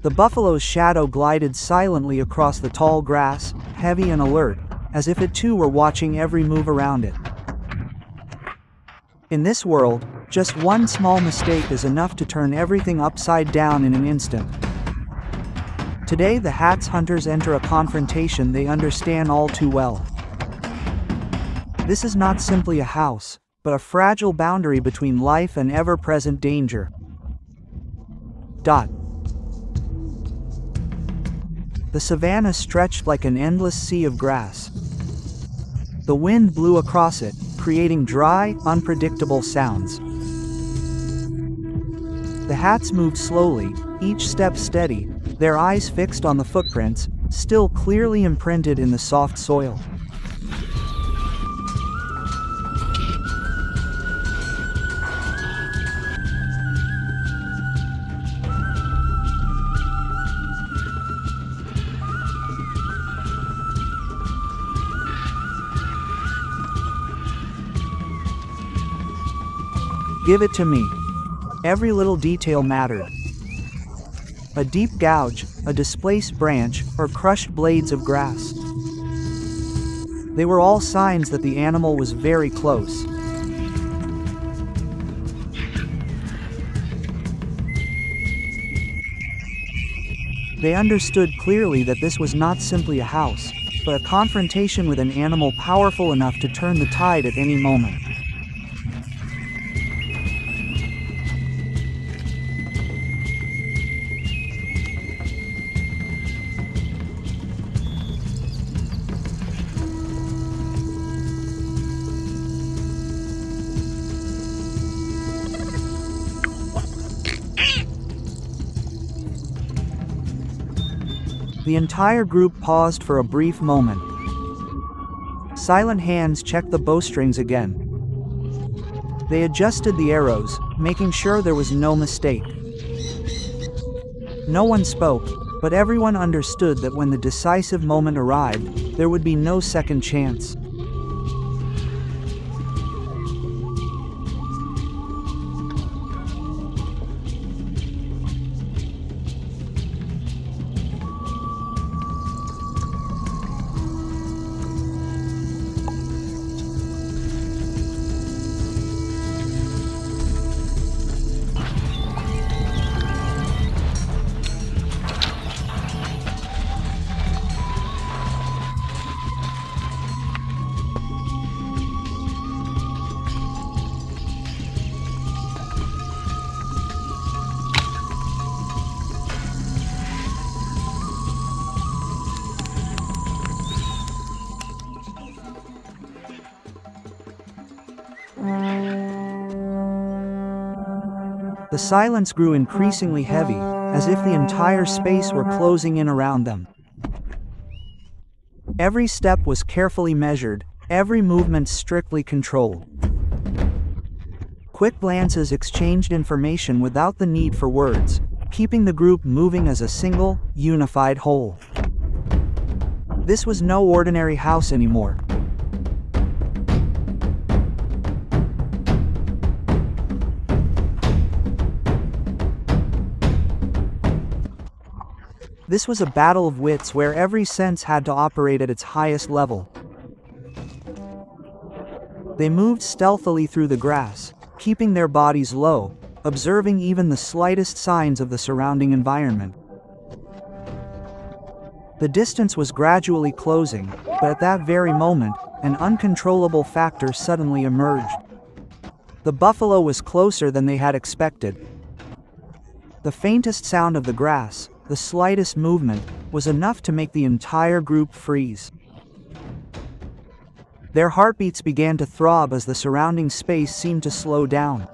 The buffalo's shadow glided silently across the tall grass, heavy and alert, as if it too were watching every move around it. In this world, just one small mistake is enough to turn everything upside down in an instant. Today the Hat's hunters enter a confrontation they understand all too well. This is not simply a house, but a fragile boundary between life and ever-present danger. The savanna stretched like an endless sea of grass. The wind blew across it, creating dry, unpredictable sounds. The Hats moved slowly, each step steady, their eyes fixed on the footprints, still clearly imprinted in the soft soil. Give it to me. Every little detail mattered. A deep gouge, a displaced branch, or crushed blades of grass. They were all signs that the animal was very close. They understood clearly that this was not simply a house, but a confrontation with an animal powerful enough to turn the tide at any moment. The entire group paused for a brief moment. Silent hands checked the bowstrings again. They adjusted the arrows, making sure there was no mistake. No one spoke, but everyone understood that when the decisive moment arrived, there would be no second chance. The silence grew increasingly heavy, as if the entire space were closing in around them. Every step was carefully measured, every movement strictly controlled. Quick glances exchanged information without the need for words, keeping the group moving as a single, unified whole. This was no ordinary house anymore. This was a battle of wits where every sense had to operate at its highest level. They moved stealthily through the grass, keeping their bodies low, observing even the slightest signs of the surrounding environment. The distance was gradually closing, but at that very moment, an uncontrollable factor suddenly emerged. The buffalo was closer than they had expected. The faintest sound of the grass, the slightest movement, was enough to make the entire group freeze. Their heartbeats began to throb as the surrounding space seemed to slow down.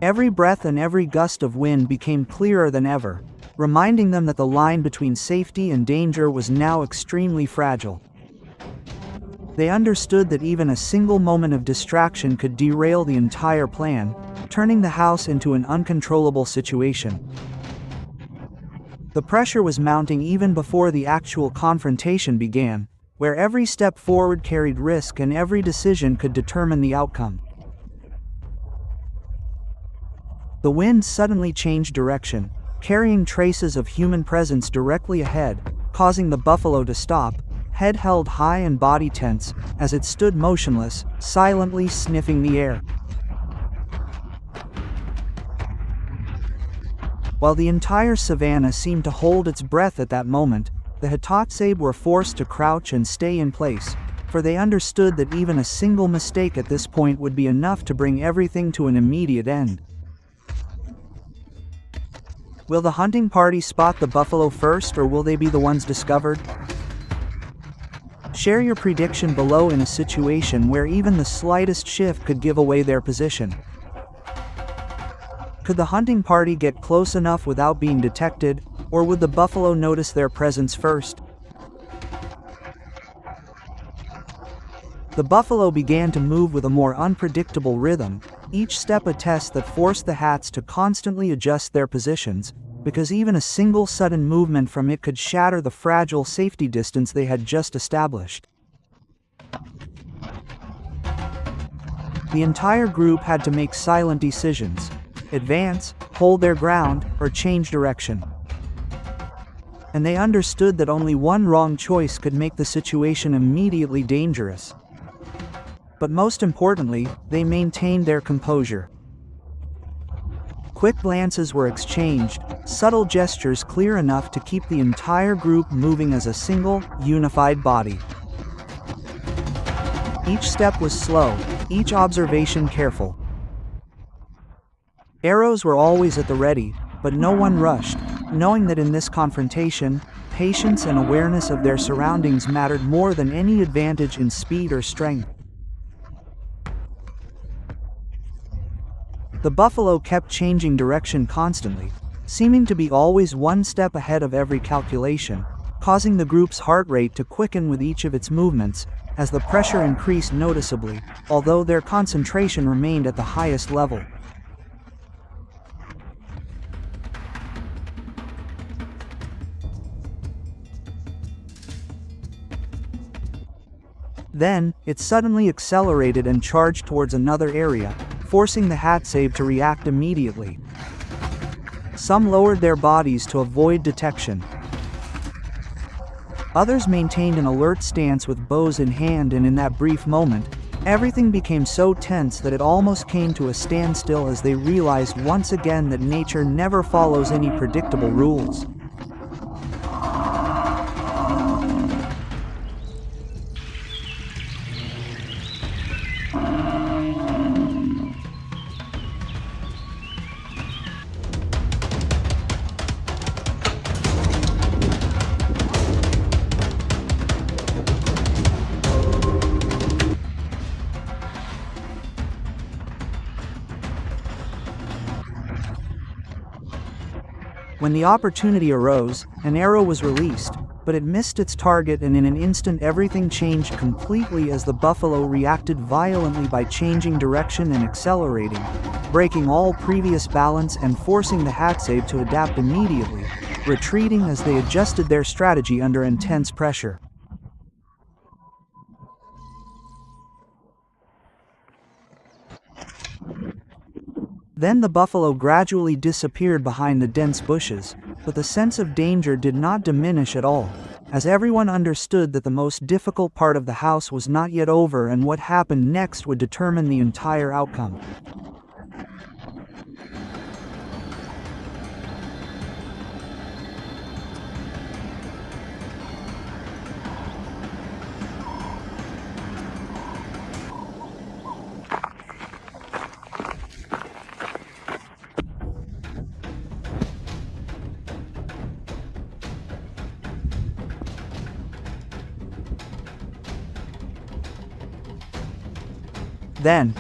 Every breath and every gust of wind became clearer than ever, reminding them that the line between safety and danger was now extremely fragile. They understood that even a single moment of distraction could derail the entire plan, turning the house into an uncontrollable situation. The pressure was mounting even before the actual confrontation began, where every step forward carried risk and every decision could determine the outcome. The wind suddenly changed direction, carrying traces of human presence directly ahead, causing the buffalo to stop, head held high and body tense, as it stood motionless, silently sniffing the air. While the entire savanna seemed to hold its breath at that moment, the Hadzabe were forced to crouch and stay in place, for they understood that even a single mistake at this point would be enough to bring everything to an immediate end. Will the hunting party spot the buffalo first, or will they be the ones discovered? Share your prediction below in a situation where even the slightest shift could give away their position. Could the hunting party get close enough without being detected, or would the buffalo notice their presence first? The buffalo began to move with a more unpredictable rhythm, each step a test that forced the hats to constantly adjust their positions, because even a single sudden movement from it could shatter the fragile safety distance they had just established. The entire group had to make silent decisions: advance, hold their ground, or change direction. And they understood that only one wrong choice could make the situation immediately dangerous. But most importantly, they maintained their composure. Quick glances were exchanged, subtle gestures clear enough to keep the entire group moving as a single, unified body. Each step was slow, each observation careful. Arrows were always at the ready, but no one rushed, knowing that in this confrontation, patience and awareness of their surroundings mattered more than any advantage in speed or strength. The buffalo kept changing direction constantly, seeming to be always one step ahead of every calculation, causing the group's heart rate to quicken with each of its movements, as the pressure increased noticeably, although their concentration remained at the highest level. Then, it suddenly accelerated and charged towards another area, forcing the Hadzabe to react immediately. Some lowered their bodies to avoid detection. Others maintained an alert stance with bows in hand, and in that brief moment, everything became so tense that it almost came to a standstill as they realized once again that nature never follows any predictable rules. When the opportunity arose, an arrow was released, but it missed its target, and in an instant everything changed completely as the buffalo reacted violently by changing direction and accelerating, breaking all previous balance and forcing the Hadzabe to adapt immediately, retreating as they adjusted their strategy under intense pressure. Then the buffalo gradually disappeared behind the dense bushes, but the sense of danger did not diminish at all, as everyone understood that the most difficult part of the house was not yet over, and what happened next would determine the entire outcome. Then,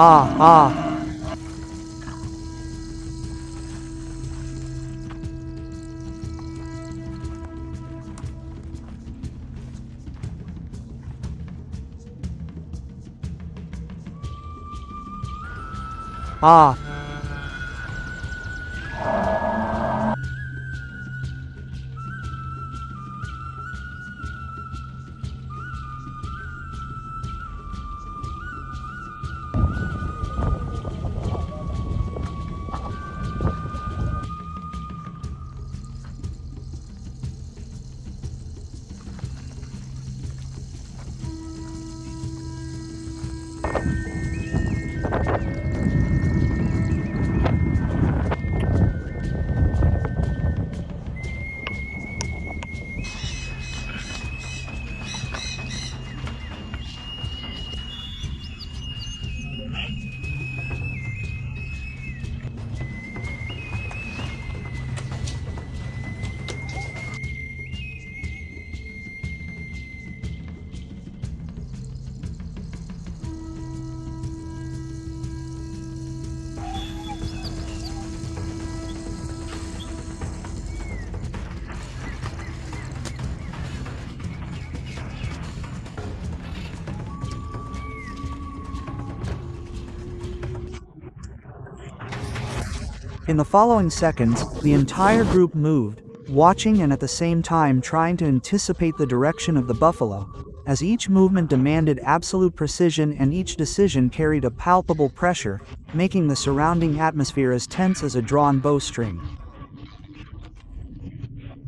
ah. Ah, in the following seconds, the entire group moved, watching and at the same time trying to anticipate the direction of the buffalo, as each movement demanded absolute precision and each decision carried a palpable pressure, making the surrounding atmosphere as tense as a drawn bowstring.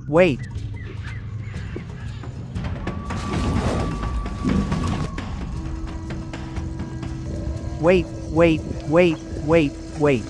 Wait. Wait, wait, wait, wait, wait.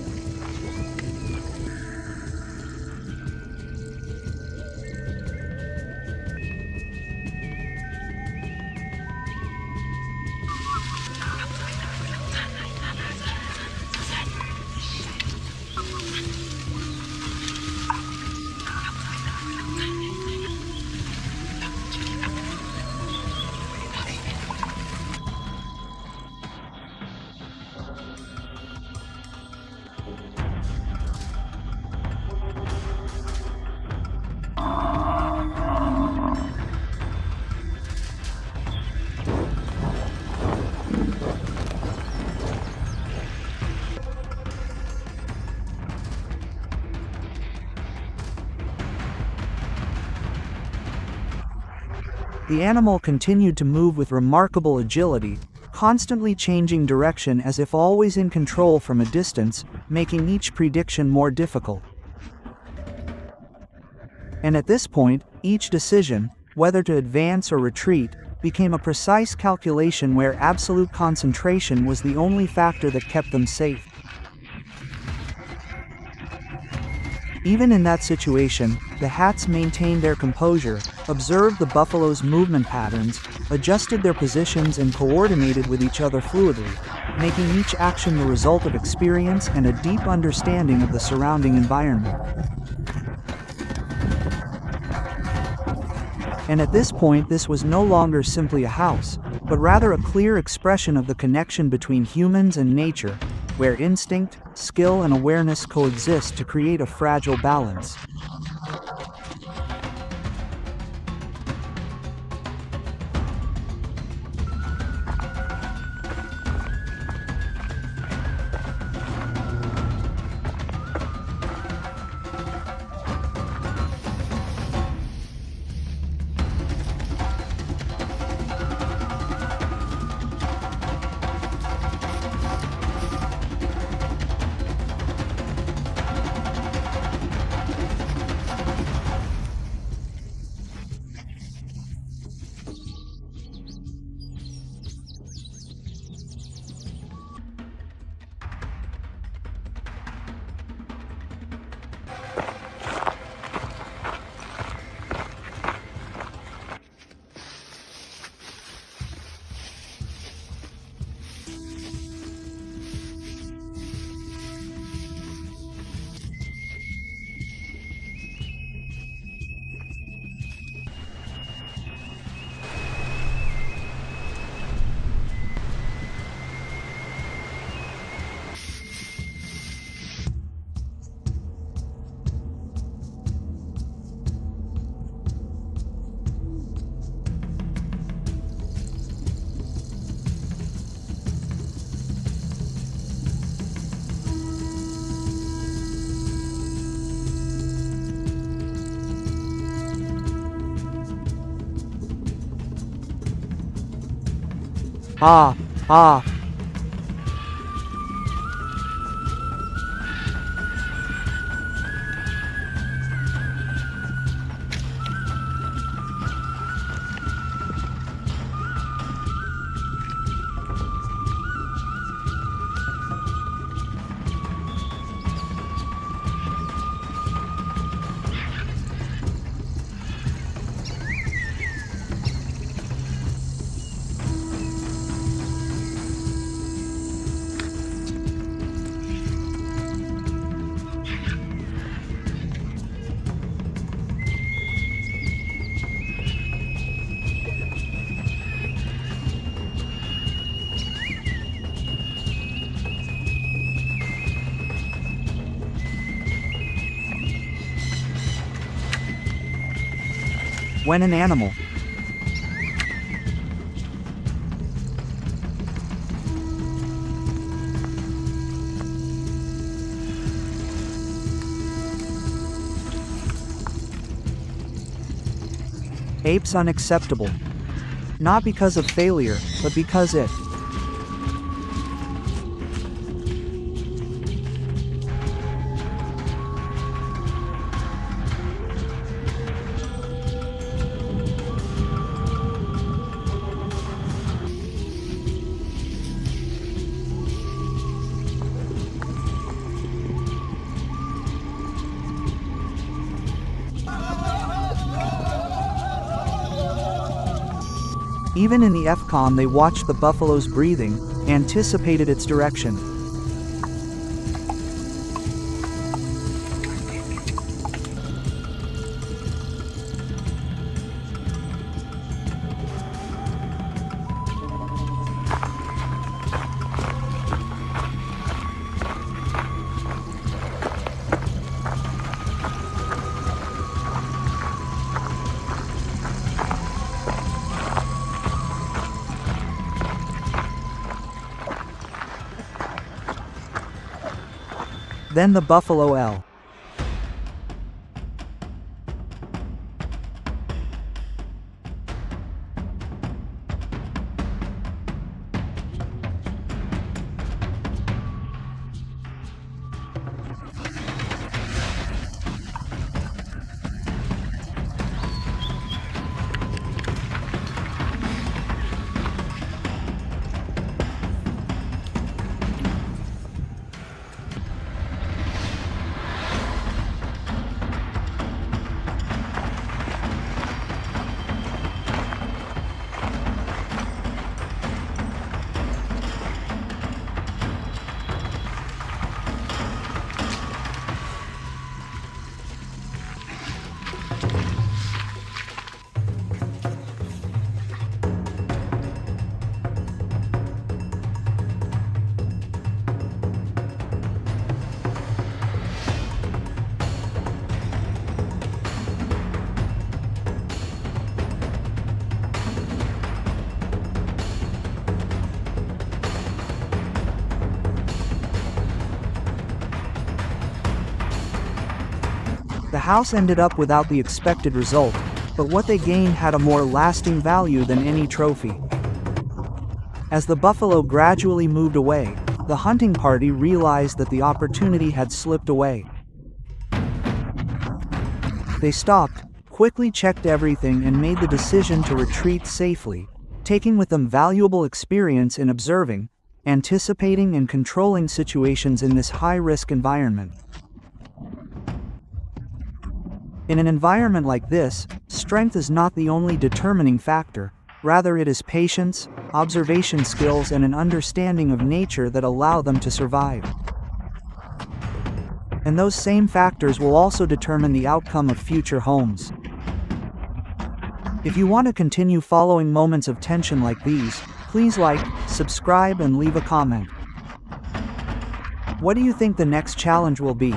The animal continued to move with remarkable agility, constantly changing direction as if always in control from a distance, making each prediction more difficult. And at this point, each decision, whether to advance or retreat, became a precise calculation where absolute concentration was the only factor that kept them safe. Even in that situation, the hats maintained their composure, observed the buffalo's movement patterns, adjusted their positions and coordinated with each other fluidly, making each action the result of experience and a deep understanding of the surrounding environment. And at this point, this was no longer simply a house, but rather a clear expression of the connection between humans and nature, where instinct, skill and awareness coexist to create a fragile balance. Ah, ah. When an animal apes unacceptable, not because of failure, but because it Even in the FCON they watched the buffalo's breathing, anticipated its direction. Then the buffalo L. The house ended up without the expected result, but what they gained had a more lasting value than any trophy. As the buffalo gradually moved away, the hunting party realized that the opportunity had slipped away. They stopped, quickly checked everything and made the decision to retreat safely, taking with them valuable experience in observing, anticipating and controlling situations in this high-risk environment. In an environment like this, strength is not the only determining factor, rather it is patience, observation skills and an understanding of nature that allow them to survive. And those same factors will also determine the outcome of future homes. If you want to continue following moments of tension like these, please like, subscribe and leave a comment. What do you think the next challenge will be?